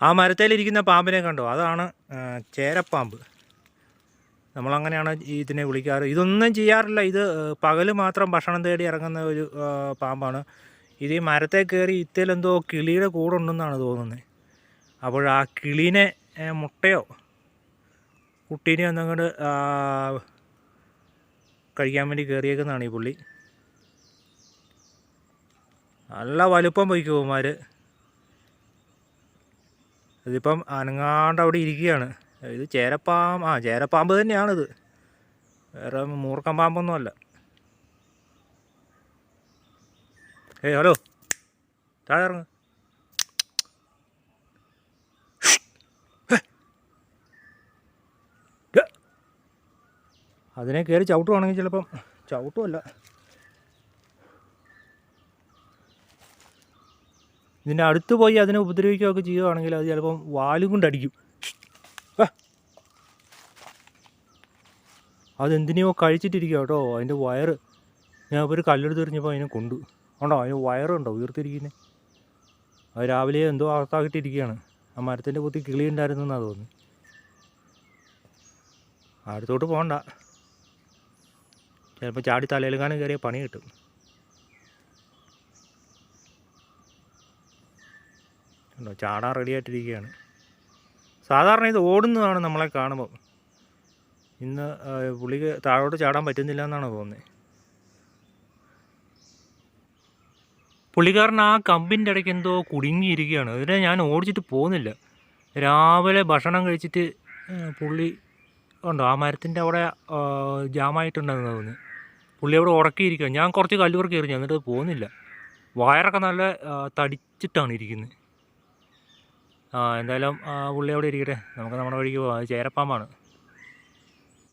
ആ മരത്തേലിരിക്കുന്ന പാമ്പിനെ കണ്ടോ? അതാണ് ചേരപ്പാമ്പ്. നമ്മളങ്ങനെയാണ് ഇതിനെ വിളിക്കാറ്. ഇതൊന്നും ചെയ്യാറില്ല. ഇത് പകൽ മാത്രം ഭക്ഷണം തേടി ഇറങ്ങുന്ന ഒരു പാമ്പാണ്. ഇത് ഈ മരത്തെ കയറി ഇത്തേലെന്തോ കിളിയുടെ കൂടുണ്ടെന്നാണ് തോന്നുന്നത്. അപ്പോൾ ആ കിളീനെ മുട്ടയോ കുട്ടീനെയോ ഒന്നങ്ങോട്ട് കഴിക്കാൻ വേണ്ടി കയറിയേക്കുന്നതാണ് ഈ പുള്ളി. നല്ല വലുപ്പം വയ്ക്കുമാർ. ഇതിപ്പം അനങ്ങാണ്ട് അവിടെ ഇരിക്കുകയാണ്. ഇത് ചേരപ്പാമ്പ് തന്നെയാണിത്, വേറെ മൂർഖൻ പാമ്പൊന്നുമല്ല. ഹലോ, താഴെ ഇറങ്ങ്. അതിനെ കയറി ചവിട്ടുവാണെങ്കിൽ ചിലപ്പം ചവിട്ടുമല്ല, ഇതിൻ്റെ അടുത്ത് പോയി അതിനെ ഉപദ്രവിക്കുകയൊക്കെ ചെയ്യുകയാണെങ്കിൽ അത് ചിലപ്പം വാലും കൊണ്ടടിക്കും. അതെന്തിനെയോ കഴിച്ചിട്ടിരിക്കുക കേട്ടോ. അതിൻ്റെ വയറ് ഞാൻ ഇപ്പോൾ ഒരു കല്ലെടുത്ത് എറിഞ്ഞപ്പോൾ അതിനെ കൊണ്ടു. ഉണ്ടോ, അതിന് വയറുണ്ടോ ഉയർത്തിരിക്കുന്നത്? അത് രാവിലെ എന്തോ അകത്താക്കിയിട്ടിരിക്കുകയാണ്. ആ മരത്തിൻ്റെ കുത്തി കിളി ഉണ്ടായിരുന്നു എന്നാണ് തോന്നുന്നത്. അടുത്തോട്ട് പോകണ്ട, ചിലപ്പോൾ ചാടി തലയിലെങ്ങാനും കയറിയ പണി കിട്ടും. ഉണ്ടോ, ചാടാൻ റെഡി ആയിട്ടിരിക്കുകയാണ്. സാധാരണ ഇത് ഓടുന്നതാണ് നമ്മളെ കാണുമ്പോൾ. ഇന്ന് പുള്ളിക്ക് താഴോട്ട് ചാടാൻ പറ്റുന്നില്ല എന്നാണ് തോന്നുന്നത്. പുള്ളിക്കാരൻ ആ കമ്പിൻ്റെ ഇടയ്ക്ക് എന്തോ കുടുങ്ങിയിരിക്കുകയാണ്. അതിനെ ഞാൻ ഓടിച്ചിട്ട് പോകുന്നില്ല. രാവിലെ ഭക്ഷണം കഴിച്ചിട്ട് പുള്ളി ഉണ്ടോ ആ മരത്തിൻ്റെ അവിടെ ജാമായിട്ടുണ്ടെന്ന് തോന്നുന്നു. പുള്ളി അവിടെ ഉറക്കിയിരിക്കുക. ഞാൻ കുറച്ച് കല്ലുവർക്ക് എറിഞ്ഞു, എന്നിട്ട് പോകുന്നില്ല. വയറൊക്കെ നല്ല തടിച്ചിട്ടാണ് ഇരിക്കുന്നത്. എന്തായാലും പുള്ളി അവിടെ ഇരിക്കട്ടെ, നമുക്ക് നമ്മുടെ വഴിക്ക് പോകാം. അത് ചേരപ്പാമ്പാണ്.